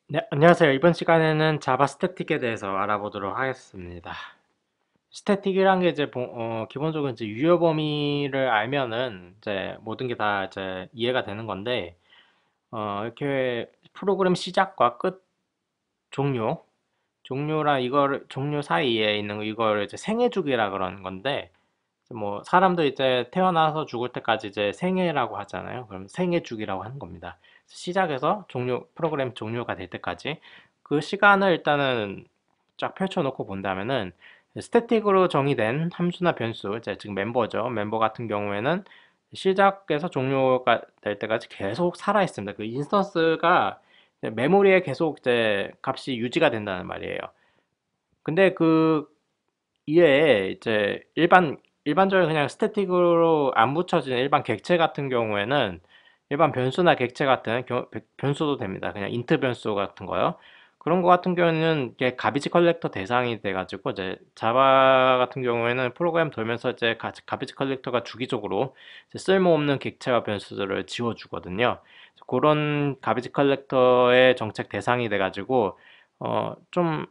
네, 안녕하세요. 이번 시간에는 자바 스태틱에 대해서 알아보도록 하겠습니다. 스태틱이란 게 이제 기본적으로 이제 유효 범위를 알면은 이제 모든 게 다 이제 이해가 되는 건데 이렇게 프로그램 시작과 끝 종료, 종료랑 이걸 종료 사이에 있는 이걸 이제 생애 주기라 그러는 건데 뭐 사람도 이제 태어나서 죽을 때까지 이제 생애라고 하잖아요. 그럼 생애 주기라고 하는 겁니다. 시작해서 종료 프로그램 종료가 될 때까지 그 시간을 일단은 쫙 펼쳐놓고 본다면은 스태틱으로 정의된 함수나 변수, 이제 지금 멤버죠. 멤버 같은 경우에는 시작해서 종료가 될 때까지 계속 살아 있습니다. 그 인스턴스가 메모리에 계속 이제 값이 유지가 된다는 말이에요. 근데 그 이외에 이제 일반적인 그냥 스태틱으로 안 붙여진 일반 객체 같은 경우에는 일반 변수나 객체 같은 변수도 됩니다. 그냥 인트 변수 같은 거요. 그런 거 같은 경우는 이게 가비지 컬렉터 대상이 돼가지고 이제 자바 같은 경우에는 프로그램 돌면서 이제 가비지 컬렉터가 주기적으로 이제 쓸모없는 객체와 변수들을 지워주거든요. 그런 가비지 컬렉터의 정책 대상이 돼가지고 좀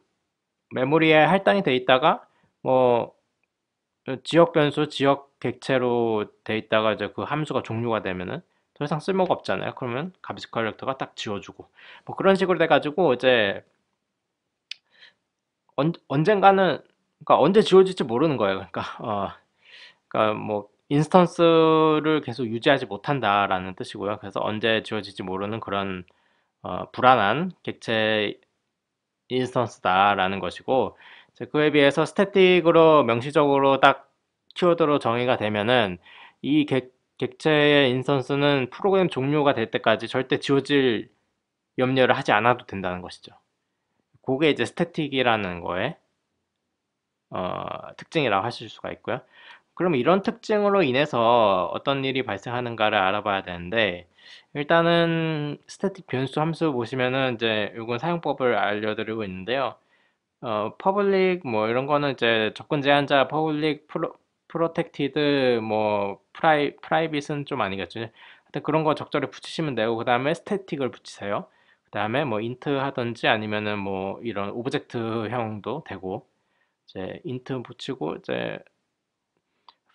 메모리에 할당이 돼 있다가 뭐 지역 변수, 지역 객체로 돼 있다가 이제 그 함수가 종류가 되면은 더 이상 쓸모가 없잖아요. 그러면 가비지 컬렉터가 딱 지워주고 뭐 그런 식으로 돼가지고 이제 언젠가는 그러니까 언제 지워질지 모르는 거예요. 그러니까 뭐 인스턴스를 계속 유지하지 못한다라는 뜻이고요. 그래서 언제 지워질지 모르는 그런 불안한 객체 인스턴스다라는 것이고 이제 그에 비해서 스태틱으로 명시적으로 딱 키워드로 정의가 되면은 이 객체의 인스턴스는 프로그램 종료가 될 때까지 절대 지워질 염려를 하지 않아도 된다는 것이죠. 그게 이제 스태틱이라는 거에 특징이라고 하실 수가 있고요. 그럼 이런 특징으로 인해서 어떤 일이 발생하는가를 알아봐야 되는데 일단은 스태틱 변수 함수 보시면은 이제 이건 사용법을 알려드리고 있는데요. 퍼블릭 뭐 이런 거는 이제 접근 제한자 퍼블릭 프로텍티드 뭐 프라이빗은 좀 아니겠죠. 하여튼 그런 거 적절히 붙이시면 되고 그다음에 스태틱을 붙이세요. 그다음에 뭐 인트 하든지 아니면은 뭐 이런 오브젝트형도 되고 이제 인트 붙이고 이제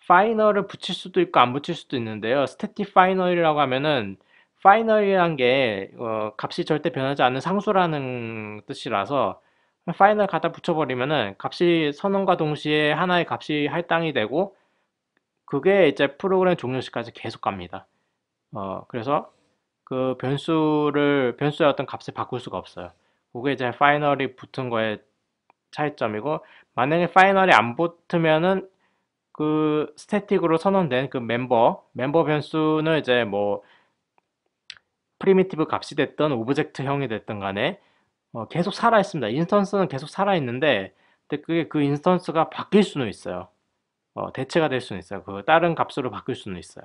파이널을 붙일 수도 있고 안 붙일 수도 있는데요. 스태틱 파이널이라고 하면은 파이널이란 게 값이 절대 변하지 않는 상수라는 뜻이라서 파이널 갖다 붙여버리면은 값이 선언과 동시에 하나의 값이 할당이 되고 그게 이제 프로그램 종료 시까지 계속 갑니다. 그래서 그 변수의 어떤 값을 바꿀 수가 없어요. 그게 이제 파이널이 붙은 거의 차이점이고 만약에 파이널이 안 붙으면은 그 스태틱으로 선언된 그 멤버 변수는 이제 뭐 프리미티브 값이 됐던 오브젝트형이 됐든 간에 계속 살아 있습니다. 인스턴스는 계속 살아 있는데 근데 그게 그 인스턴스가 바뀔 수는 있어요. 대체가 될 수는 있어요. 그 다른 값으로 바뀔 수는 있어요.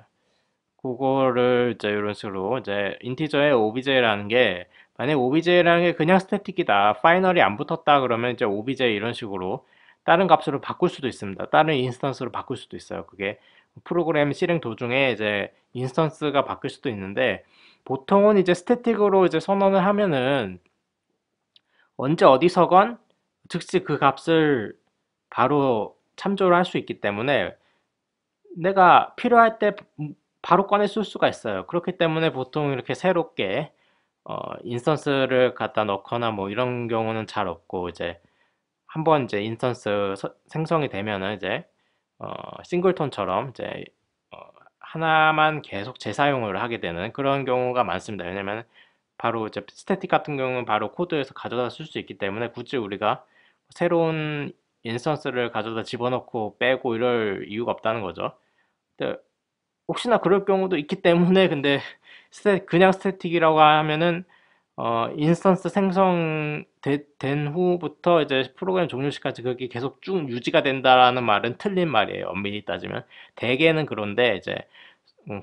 그거를 이제 이런 식으로 이제 인티저의 OBJ라는 게 만약에 OBJ라는 게 그냥 스태틱이다. 파이널이 안 붙었다 그러면 이제 OBJ 이런 식으로 다른 값으로 바꿀 수도 있습니다. 다른 인스턴스로 바꿀 수도 있어요. 그게 프로그램 실행 도중에 이제 인스턴스가 바뀔 수도 있는데 보통은 이제 스태틱으로 이제 선언을 하면은 언제 어디서건 즉시 그 값을 바로 참조를 할 수 있기 때문에 내가 필요할 때 바로 꺼내 쓸 수가 있어요. 그렇기 때문에 보통 이렇게 새롭게 인스턴스를 갖다 넣거나 뭐 이런 경우는 잘 없고 이제 한번 이제 인스턴스 생성이 되면은 이제 싱글톤처럼 이제 어, 하나만 계속 재사용을 하게 되는 그런 경우가 많습니다. 왜냐면 바로 이제 스태틱 같은 경우는 바로 코드에서 가져다 쓸 수 있기 때문에 굳이 우리가 새로운 인스턴스를 가져다 집어넣고 빼고 이럴 이유가 없다는 거죠. 근데 혹시나 그럴 경우도 있기 때문에 근데 그냥 스태틱이라고 하면은 인스턴스 생성된 후부터 이제 프로그램 종료 시까지 그게 계속 쭉 유지가 된다라는 말은 틀린 말이에요. 엄밀히 따지면 대개는 그런데 이제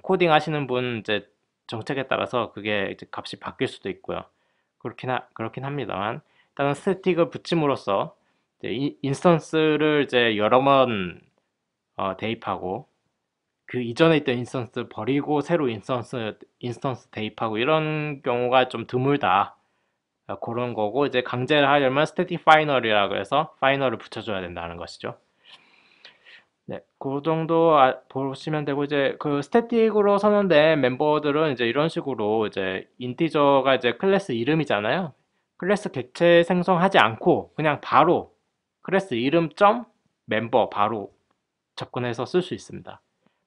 코딩 하시는 분 이제 정책에 따라서 그게 이제 값이 바뀔 수도 있고요. 그렇긴 합니다만 일단은 스태틱을 붙임으로써 이제 인스턴스를 이제 여러 번 대입하고 그 이전에 있던 인스턴스 버리고 새로 인스턴스 대입하고 이런 경우가 좀 드물다. 그런 거고 이제 강제를 하려면 스태틱 파이널이라고 해서 파이널을 붙여줘야 된다는 것이죠. 네, 그 정도 보시면 되고 이제 그 스태틱으로 선언된 멤버들은 이제 이런 식으로 이제 인티저가 이제 클래스 이름이잖아요. 클래스 객체 생성하지 않고 그냥 바로 클래스 이름 점 멤버 바로 접근해서 쓸 수 있습니다.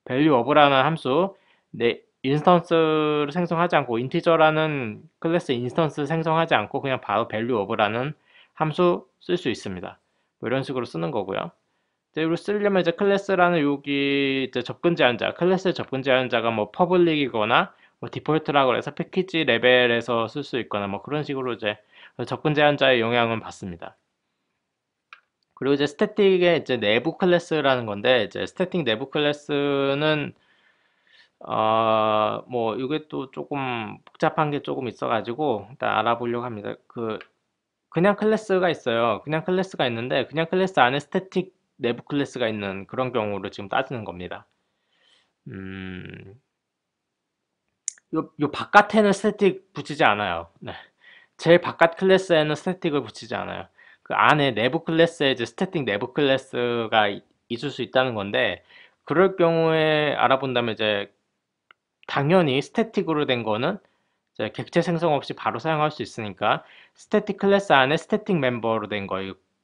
value of라는 함수, 네, 인스턴스를 생성하지 않고 인티저라는 클래스 인스턴스 생성하지 않고 그냥 바로 value of라는 함수 쓸 수 있습니다. 뭐 이런 식으로 쓰는 거고요. 이제 쓰려면 이제 클래스라는 여기 이제 접근 제한자, 클래스 접근 제한자가 뭐 퍼블릭이거나 뭐 디폴트라고 해서 패키지 레벨에서 쓸 수 있거나 뭐 그런 식으로 이제 접근 제한자의 영향은 받습니다. 그리고 이제 스태틱의 이제 내부 클래스라는 건데 이제 스태틱 내부 클래스는 뭐 이게 또 조금 복잡한 게 조금 있어가지고 일단 알아보려고 합니다. 그냥 클래스가 있어요. 그냥 클래스가 있는데 그냥 클래스 안에 스태틱 내부 클래스가 있는 그런 경우를 지금 따지는 겁니다. 음, 요 바깥에는 스태틱 붙이지 않아요. 네. 제일 바깥 클래스에는 스태틱을 붙이지 않아요. 그 안에 내부 클래스에 이제 스태틱 내부 클래스가 있을 수 있다는 건데 그럴 경우에 알아본다면 이제 당연히 스태틱으로 된 거는 이제 객체 생성 없이 바로 사용할 수 있으니까 스태틱 클래스 안에 스태틱 멤버로 된 거,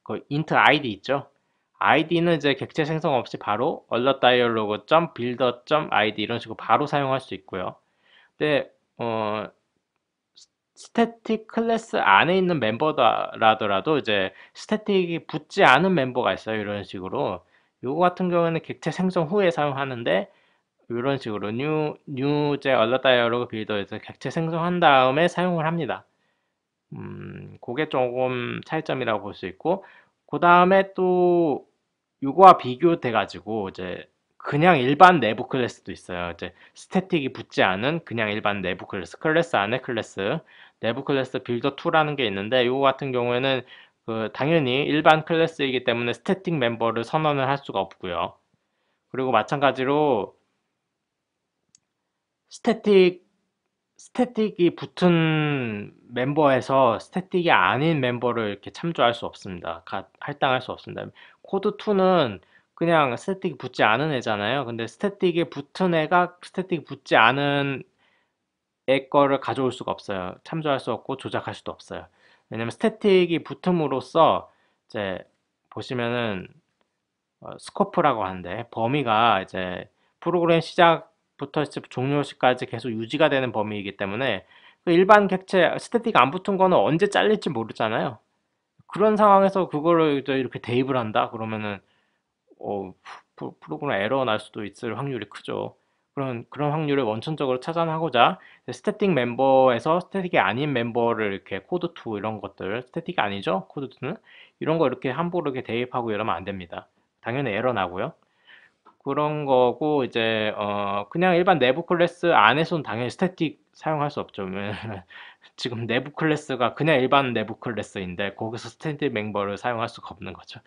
그 int id 있죠? id는 이제 객체 생성 없이 바로 alert dialog builder id 이런 식으로 바로 사용할 수 있고요. 근데 스태틱 클래스 안에 있는 멤버라더라도 이제 스태틱이 붙지 않은 멤버가 있어요. 이런 식으로. 요거 같은 경우는 객체 생성 후에 사용하는데 이런 식으로 이제 alert dialog builder에서 객체 생성한 다음에 사용을 합니다. 그게 조금 차이점이라고 볼 수 있고, 그 다음에 또 이거와 비교돼 가지고 이제 그냥 일반 내부 클래스도 있어요. 이제 스태틱이 붙지 않은 그냥 일반 내부 클래스, 클래스 안에 클래스, 내부 클래스 빌더 2라는 게 있는데 이거 같은 경우에는 당연히 일반 클래스이기 때문에 스태틱 멤버를 선언을 할 수가 없고요. 그리고 마찬가지로 스태틱 스태틱이 붙은 멤버에서 스태틱이 아닌 멤버를 이렇게 참조할 수 없습니다. 할당할 수 없습니다. 코드2는 그냥 스태틱이 붙지 않은 애잖아요. 근데 스태틱이 붙은 애가 스태틱이 붙지 않은 애 거를 가져올 수가 없어요. 참조할 수 없고 조작할 수도 없어요. 왜냐면 스태틱이 붙음으로써 이제 보시면은 스코프라고 하는데 범위가 이제 프로그램 시작부터 종료시까지 계속 유지가 되는 범위이기 때문에 그 일반 객체 스태틱 안 붙은 거는 언제 잘릴지 모르잖아요. 그런 상황에서 그거를 이제 이렇게 대입을 한다 그러면은 어, 프로그램 에러 날 수도 있을 확률이 크죠. 그런 확률을 원천적으로 차단하고자 스태틱 멤버에서 스태틱이 아닌 멤버를 이렇게 코드2 이런 것들 스태틱이 아니죠 코드2는 이런 거 이렇게 함부로 이렇게 대입하고 이러면 안 됩니다. 당연히 에러 나고요. 그런 거고 이제 그냥 일반 내부 클래스 안에서는 당연히 스태틱 사용할 수 없죠. 왜냐면 지금 내부 클래스가 그냥 일반 내부 클래스인데 거기서 스태틱 멤버를 사용할 수가 없는 거죠.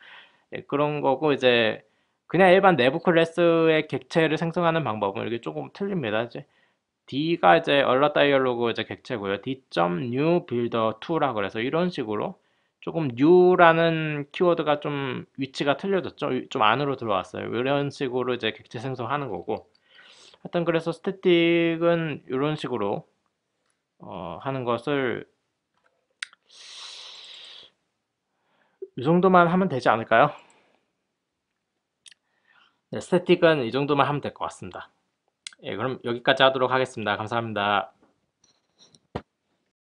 예, 그런 거고 이제 그냥 일반 내부 클래스의 객체를 생성하는 방법은 이게 조금 틀립니다. 이제 D가 이제 alert dialog 이제 객체고요. D.new builder 2라 그래서 이런 식으로 조금 new라는 키워드가 좀 위치가 틀려졌죠. 좀 안으로 들어왔어요. 이런 식으로 이제 객체 생성하는 거고. 하여튼 그래서 스태틱은 이런 식으로 하는 것을 이 정도만 하면 되지 않을까요? 네, 스태틱은 이 정도만 하면 될 것 같습니다. 예, 그럼 여기까지 하도록 하겠습니다. 감사합니다.